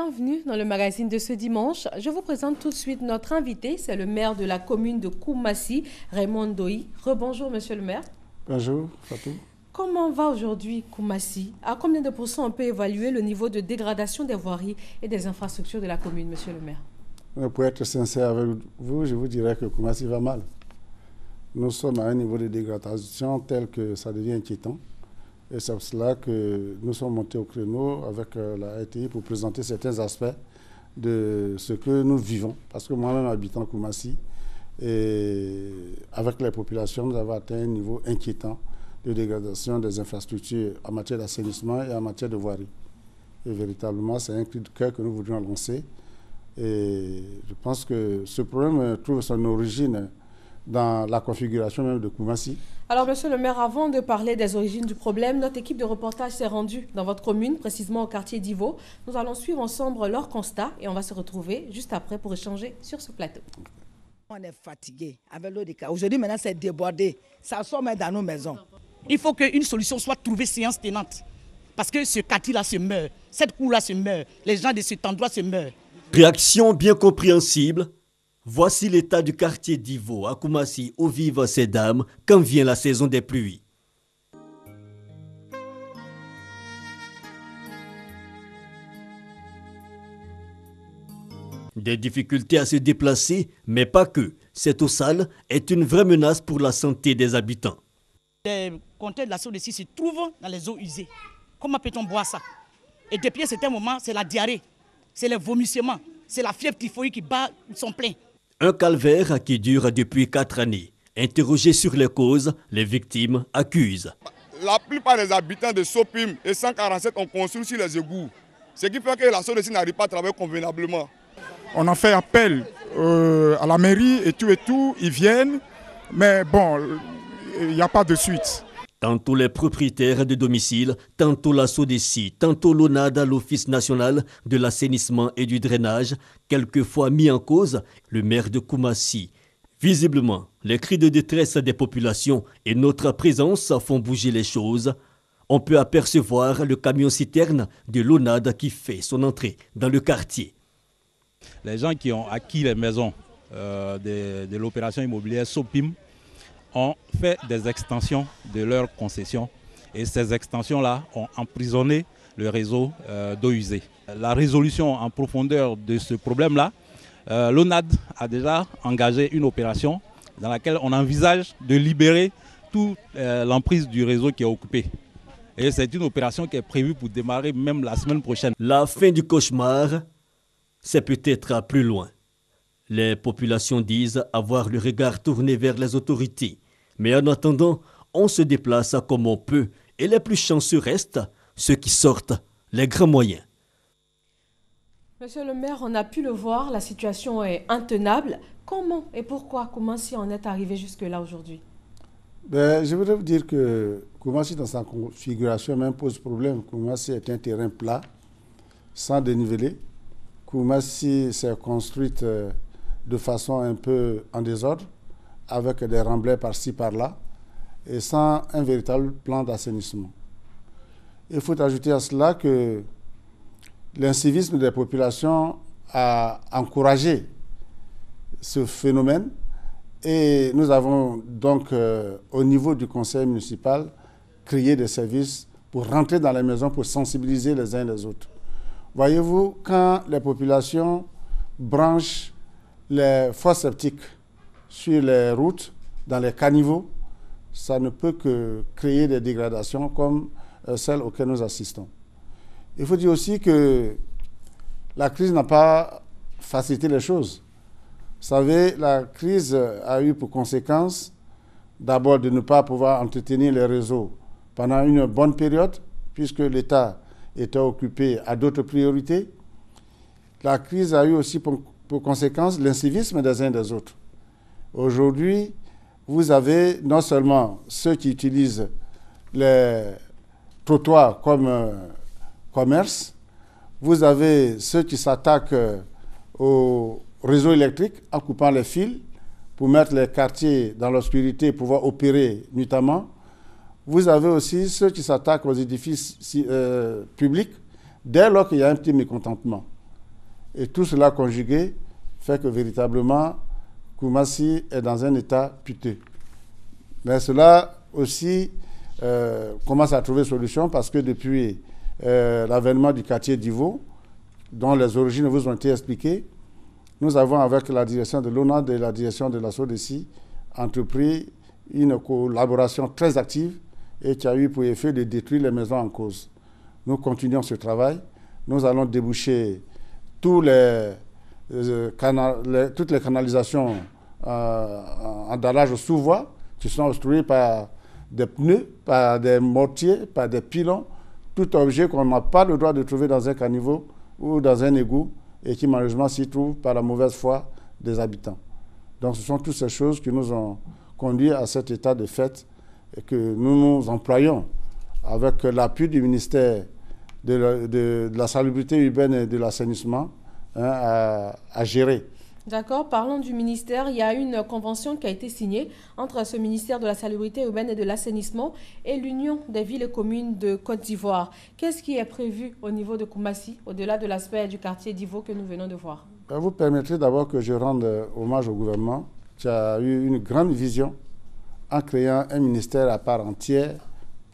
Bienvenue dans le magazine de ce dimanche. Je vous présente tout de suite notre invité, c'est le maire de la commune de Koumassi, Raymond Ndoye. Rebonjour monsieur le maire. Bonjour Fatou. Comment va aujourd'hui Koumassi? À combien de pourcents on peut évaluer le niveau de dégradation des voiries et des infrastructures de la commune, monsieur le maire? Pour être sincère avec vous, je vous dirais que Koumassi va mal. Nous sommes à un niveau de dégradation tel que ça devient inquiétant. Et c'est pour cela que nous sommes montés au créneau avec la RTI pour présenter certains aspects de ce que nous vivons. Parce que moi-même, habitant Koumassi, et avec les populations, nous avons atteint un niveau inquiétant de dégradation des infrastructures en matière d'assainissement et en matière de voirie. Et véritablement, c'est un cri de cœur que nous voudrions lancer. Et je pense que ce problème trouve son origine dans la configuration même de Koumassi. Alors, monsieur le maire, avant de parler des origines du problème, notre équipe de reportage s'est rendue dans votre commune, précisément au quartier d'Ivo. Nous allons suivre ensemble leurs constats et on va se retrouver juste après pour échanger sur ce plateau. On est fatigué avec l'eau de cas. Aujourd'hui, maintenant, c'est débordé. Ça sort même dans nos maisons. Il faut qu'une solution soit trouvée séance tenante. Parce que ce quartier-là se meurt, cette cour-là se meurt, les gens de cet endroit se meurent. Réaction bien compréhensible. Voici l'état du quartier d'Ivo, à Koumassi, où vivent ces dames quand vient la saison des pluies. Des difficultés à se déplacer, mais pas que. Cette eau sale est une vraie menace pour la santé des habitants. Les compteurs de la Sodeci se trouvent dans les eaux usées. Comment peut-on boire ça? Et depuis un certain moment, c'est la diarrhée, c'est les vomissements, c'est la fièvre typhoïde qui bat son plein. Un calvaire qui dure depuis 4 années. Interrogés sur les causes, les victimes accusent. La plupart des habitants de Sopim et 147 ont construit sur les égouts. Ce qui fait que la Sodeci n'arrive pas à travailler convenablement. On a fait appel à la mairie et tout, ils viennent, mais bon, il n'y a pas de suite. Tantôt les propriétaires de domicile, tantôt la Sodeci, tantôt l'ONAD, l'Office national de l'assainissement et du drainage, quelquefois mis en cause le maire de Koumassi. Visiblement, les cris de détresse des populations et notre présence font bouger les choses. On peut apercevoir le camion-citerne de l'ONAD qui fait son entrée dans le quartier. Les gens qui ont acquis les maisons de l'opération immobilière Sopim ont fait des extensions de leurs concessions et ces extensions-là ont emprisonné le réseau d'eau usée. La résolution en profondeur de ce problème-là, l'ONAD a déjà engagé une opération dans laquelle on envisage de libérer toute l'emprise du réseau qui est occupé. Et c'est une opération qui est prévue pour démarrer même la semaine prochaine. La fin du cauchemar, c'est peut-être plus loin. Les populations disent avoir le regard tourné vers les autorités. Mais en attendant, on se déplace comme on peut et les plus chanceux restent ceux qui sortent les grands moyens. Monsieur le maire, on a pu le voir, la situation est intenable. Comment et pourquoi Koumassi en est arrivé jusque-là aujourd'hui? Je voudrais vous dire que Koumassi, dans sa configuration, même pose problème. Koumassi est un terrain plat, sans dénivelé. Koumassi s'est construite de façon un peu en désordre, avec des remblais par-ci, par-là, et sans un véritable plan d'assainissement. Il faut ajouter à cela que l'incivisme des populations a encouragé ce phénomène et nous avons donc, au niveau du conseil municipal, créé des services pour rentrer dans les maisons, pour sensibiliser les uns les autres. Voyez-vous, quand les populations branchent les fosses septiques sur les routes, dans les caniveaux, ça ne peut que créer des dégradations comme celles auxquelles nous assistons. Il faut dire aussi que la crise n'a pas facilité les choses. Vous savez, la crise a eu pour conséquence d'abord de ne pas pouvoir entretenir les réseaux pendant une bonne période, puisque l'État était occupé à d'autres priorités. La crise a eu aussi pour conséquence l'incivisme des uns des autres. Aujourd'hui, vous avez non seulement ceux qui utilisent les trottoirs comme commerce, vous avez ceux qui s'attaquent au réseau électrique en coupant les fils pour mettre les quartiers dans l'obscurité et pouvoir opérer nuitamment. Vous avez aussi ceux qui s'attaquent aux édifices publics dès lors qu'il y a un petit mécontentement. Et tout cela conjugué fait que véritablement, Koumassi est dans un état piteux. Mais cela aussi commence à trouver solution parce que depuis l'avènement du quartier d'Ivo, dont les origines vous ont été expliquées, nous avons, avec la direction de l'ONAD et la direction de la SODECI, entrepris une collaboration très active et qui a eu pour effet de détruire les maisons en cause. Nous continuons ce travail. Nous allons déboucher toutes les canalisations en dallage sous voie qui sont obstruées par des pneus, par des mortiers, par des pilons, tout objet qu'on n'a pas le droit de trouver dans un caniveau ou dans un égout et qui malheureusement s'y trouve par la mauvaise foi des habitants. Donc ce sont toutes ces choses qui nous ont conduit à cet état de fait et que nous nous employons avec l'appui du ministère de la salubrité urbaine et de l'assainissement à gérer. D'accord, parlons du ministère. Il y a une convention qui a été signée entre ce ministère de la salubrité urbaine et de l'assainissement et l'Union des villes et communes de Côte d'Ivoire. Qu'est-ce qui est prévu au niveau de Koumassi, au-delà de l'aspect du quartier d'Ivo que nous venons de voir? Vous permettrez d'abord que je rende hommage au gouvernement qui a eu une grande vision en créant un ministère à part entière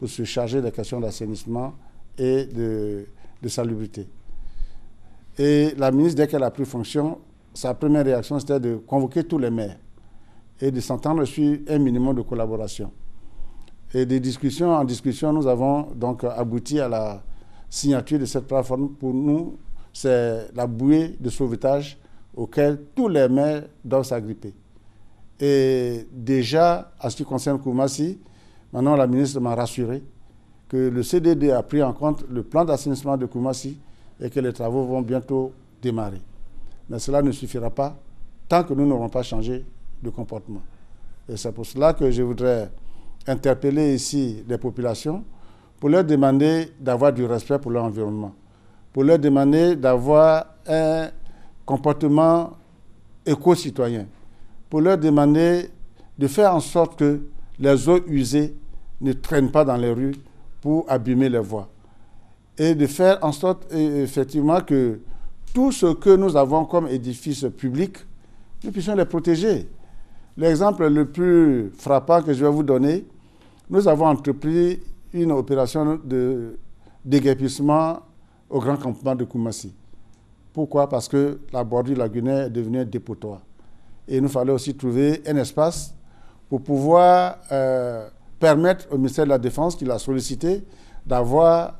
pour se charger des questions d'assainissement et de salubrité. Et la ministre, dès qu'elle a pris fonction, sa première réaction, c'était de convoquer tous les maires et de s'entendre sur un minimum de collaboration. Et de discussion en discussion, nous avons donc abouti à la signature de cette plateforme. Pour nous, c'est la bouée de sauvetage auquel tous les maires doivent s'agripper. Et déjà, en ce qui concerne Koumassi, maintenant la ministre m'a rassuré que le CDD a pris en compte le plan d'assainissement de Koumassi et que les travaux vont bientôt démarrer. Mais cela ne suffira pas tant que nous n'aurons pas changé de comportement. Et c'est pour cela que je voudrais interpeller ici les populations pour leur demander d'avoir du respect pour leur environnement, pour leur demander d'avoir un comportement éco-citoyen, pour leur demander de faire en sorte que les eaux usées ne traînent pas dans les rues pour abîmer les voies. Et de faire en sorte effectivement que tout ce que nous avons comme édifices publics, nous puissions les protéger. L'exemple le plus frappant que je vais vous donner, nous avons entrepris une opération de déguerpissement au grand campement de Koumassi. Pourquoi? Parce que la bordure lagunaire est devenue un dépotoir. Et il nous fallait aussi trouver un espace pour pouvoir permettre au ministère de la Défense, qui l'a sollicité, d'avoir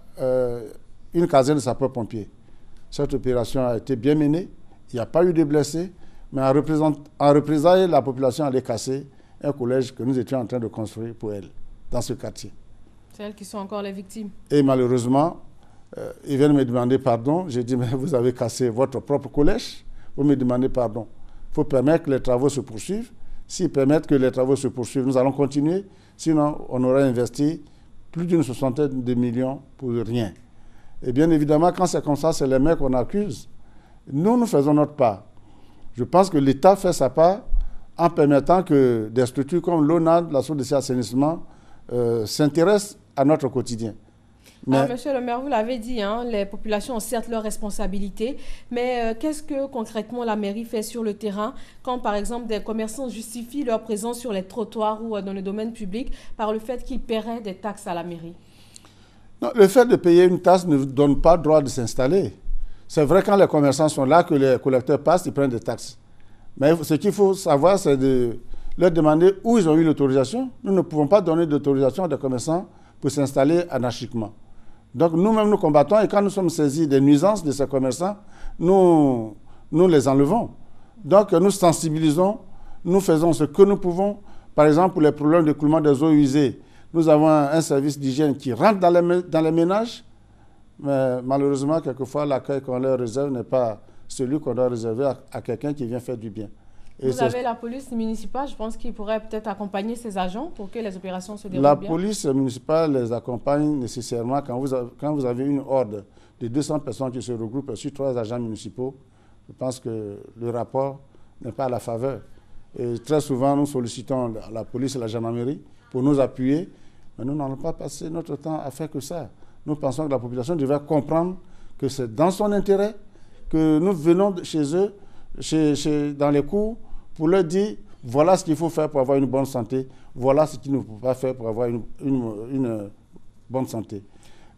une caserne de sapeurs-pompiers. Cette opération a été bien menée, il n'y a pas eu de blessés, mais en représailles, la population allait casser un collège que nous étions en train de construire pour elle, dans ce quartier. C'est elles qui sont encore les victimes. Et malheureusement, ils viennent me demander pardon. J'ai dit, mais vous avez cassé votre propre collège, vous me demandez pardon. Il faut permettre que les travaux se poursuivent. S'ils permettent que les travaux se poursuivent, nous allons continuer. Sinon, on aurait investi plus d'une soixantaine de millions pour rien. Et bien évidemment, quand c'est comme ça, c'est les maires qu'on accuse. Nous faisons notre part. Je pense que l'État fait sa part en permettant que des structures comme l'ONAD, la SODECI Assainissement, s'intéressent à notre quotidien. Mais... Monsieur le maire, vous l'avez dit, hein, les populations ont certes leurs responsabilités, mais qu'est-ce que concrètement la mairie fait sur le terrain quand, par exemple, des commerçants justifient leur présence sur les trottoirs ou dans le domaine public par le fait qu'ils paieraient des taxes à la mairie? Non, le fait de payer une taxe ne donne pas le droit de s'installer. C'est vrai, quand les commerçants sont là, que les collecteurs passent, ils prennent des taxes. Mais ce qu'il faut savoir, c'est de leur demander où ils ont eu l'autorisation. Nous ne pouvons pas donner d'autorisation à des commerçants pour s'installer anarchiquement. Donc nous-mêmes, nous combattons et quand nous sommes saisis des nuisances de ces commerçants, nous les enlevons. Donc nous sensibilisons, nous faisons ce que nous pouvons. Par exemple, pour les problèmes d'écoulement des eaux usées, nous avons un service d'hygiène qui rentre dans les ménages, mais malheureusement, quelquefois, l'accueil qu'on leur réserve n'est pas celui qu'on doit réserver à quelqu'un qui vient faire du bien. Et vous avez la police municipale, je pense qu'il pourrait peut-être accompagner ces agents pour que les opérations se déroulent bien. La police municipale les accompagne nécessairement quand vous avez une horde de 200 personnes qui se regroupent sur 3 agents municipaux. Je pense que le rapport n'est pas à la faveur. Et très souvent, nous sollicitons la police et la gendarmerie pour nous appuyer, mais nous n'allons pas passer notre temps à faire que ça. Nous pensons que la population devrait comprendre que c'est dans son intérêt que nous venons chez eux, dans les cours, pour leur dire voilà ce qu'il faut faire pour avoir une bonne santé, voilà ce qu'il ne faut pas faire pour avoir une bonne santé.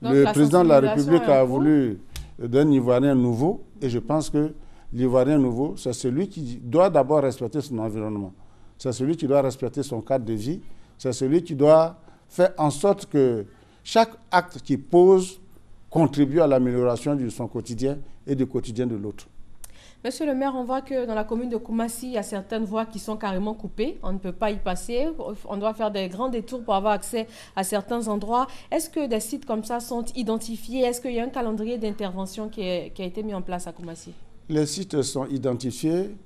Donc, le président de la République a voulu d'un Ivoirien nouveau, et je pense que l'Ivoirien nouveau, c'est celui qui doit d'abord respecter son environnement. C'est celui qui doit respecter son cadre de vie. C'est celui qui doit faire en sorte que chaque acte qu'il pose contribue à l'amélioration de son quotidien et du quotidien de l'autre. Monsieur le maire, on voit que dans la commune de Koumassi, il y a certaines voies qui sont carrément coupées. On ne peut pas y passer. On doit faire des grands détours pour avoir accès à certains endroits. Est-ce que des sites comme ça sont identifiés? Est-ce qu'il y a un calendrier d'intervention qui a été mis en place à Koumassi? Les sites sont identifiés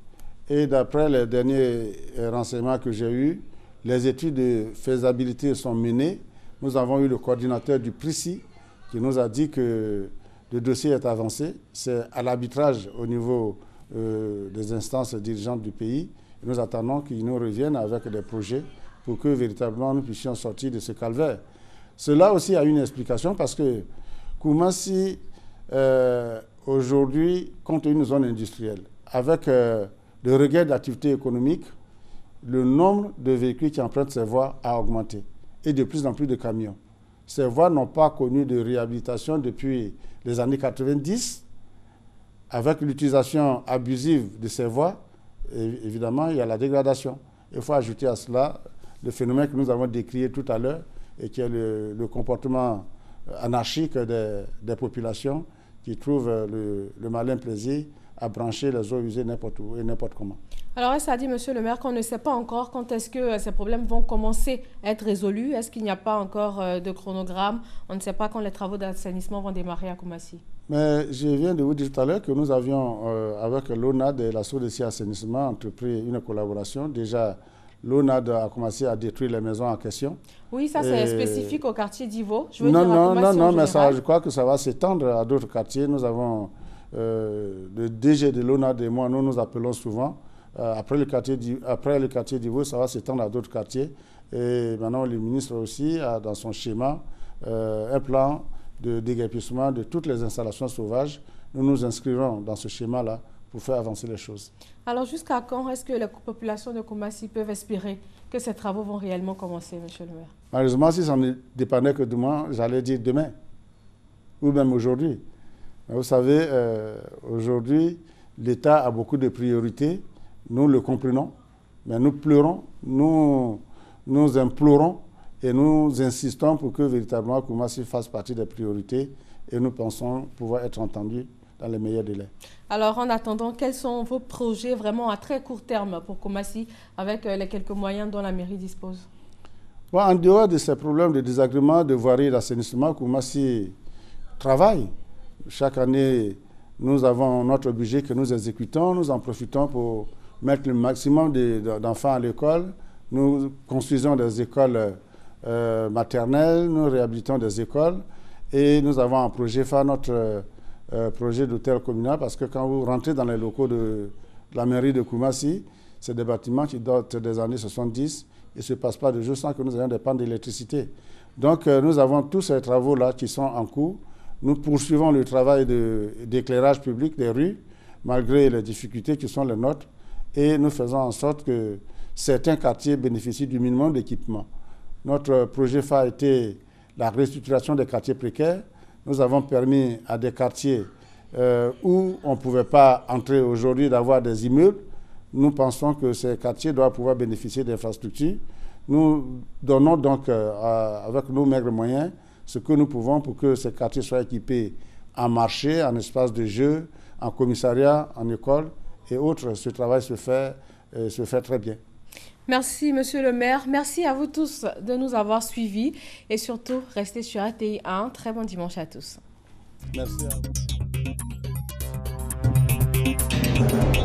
et d'après les derniers renseignements que j'ai eus, les études de faisabilité sont menées. Nous avons eu le coordinateur du PRICI qui nous a dit que le dossier est avancé. C'est à l'arbitrage au niveau des instances dirigeantes du pays. Nous attendons qu'ils nous reviennent avec des projets pour que véritablement nous puissions sortir de ce calvaire. Cela aussi a une explication parce que Koumassi, aujourd'hui, compte une zone industrielle. Avec le regain d'activité économique, le nombre de véhicules qui empruntent ces voies a augmenté et de plus en plus de camions. Ces voies n'ont pas connu de réhabilitation depuis les années 90. Avec l'utilisation abusive de ces voies, évidemment, il y a la dégradation. Il faut ajouter à cela le phénomène que nous avons décrié tout à l'heure et qui est le comportement anarchique des populations qui trouvent le malin plaisir à brancher les eaux usées n'importe où et n'importe comment. Alors, est-ce à dire, monsieur le maire, qu'on ne sait pas encore quand est-ce que ces problèmes vont commencer à être résolus? Est-ce qu'il n'y a pas encore de chronogramme? On ne sait pas quand les travaux d'assainissement vont démarrer à Koumassi. Mais je viens de vous dire tout à l'heure que nous avions, avec l'ONAD et la SODECI Assainissement, entrepris une collaboration. Déjà, l'ONAD a commencé à détruire les maisons en question. Oui, ça c'est spécifique au quartier d'Ivo. Non, mais ça, je crois que ça va s'étendre à d'autres quartiers. Nous avons le DG de l'ONAD et moi, nous nous appelons souvent. Après le quartier d'Ivo, ça va s'étendre à d'autres quartiers. Et maintenant, le ministre aussi a dans son schéma un plan de déguerpissement de toutes les installations sauvages. Nous nous inscrirons dans ce schéma-là pour faire avancer les choses. Alors, jusqu'à quand est-ce que les populations de Koumassi peuvent espérer que ces travaux vont réellement commencer, monsieur le maire? Malheureusement, si ça ne dépendait que de moi, j'allais dire demain, ou même aujourd'hui. Vous savez, aujourd'hui, l'État a beaucoup de priorités. Nous le comprenons, mais nous pleurons, nous implorons et nous insistons pour que véritablement Koumassi fasse partie des priorités et nous pensons pouvoir être entendus dans les meilleurs délais. Alors, en attendant, quels sont vos projets vraiment à très court terme pour Koumassi avec les quelques moyens dont la mairie dispose? Bon, en dehors de ces problèmes de désagrément, de voirie et d'assainissement, Koumassi travaille. Chaque année, nous avons notre budget que nous exécutons. Nous en profitons pour mettre le maximum d'enfants à l'école. Nous construisons des écoles maternelles, nous réhabilitons des écoles et nous avons un projet phare, notre projet d'hôtel communal, parce que quand vous rentrez dans les locaux de la mairie de Koumassi, c'est des bâtiments qui datent des années 70. Il ne se passe pas de jour sans que nous ayons des pannes d'électricité. Donc nous avons tous ces travaux-là qui sont en cours. Nous poursuivons le travail d'éclairage public des rues, malgré les difficultés qui sont les nôtres, et nous faisons en sorte que certains quartiers bénéficient du minimum d'équipement. Notre projet phare a été la restructuration des quartiers précaires. Nous avons permis à des quartiers où on ne pouvait pas entrer aujourd'hui d'avoir des immeubles. Nous pensons que ces quartiers doivent pouvoir bénéficier d'infrastructures. Nous donnons donc, avec nos maigres moyens, ce que nous pouvons pour que ces quartiers soient équipés en marché, en espace de jeu, en commissariat, en école et autres. Ce travail se fait très bien. Merci, monsieur le maire. merci à vous tous de nous avoir suivis et surtout, restez sur ATI 1. Très bon dimanche à tous. Merci à vous.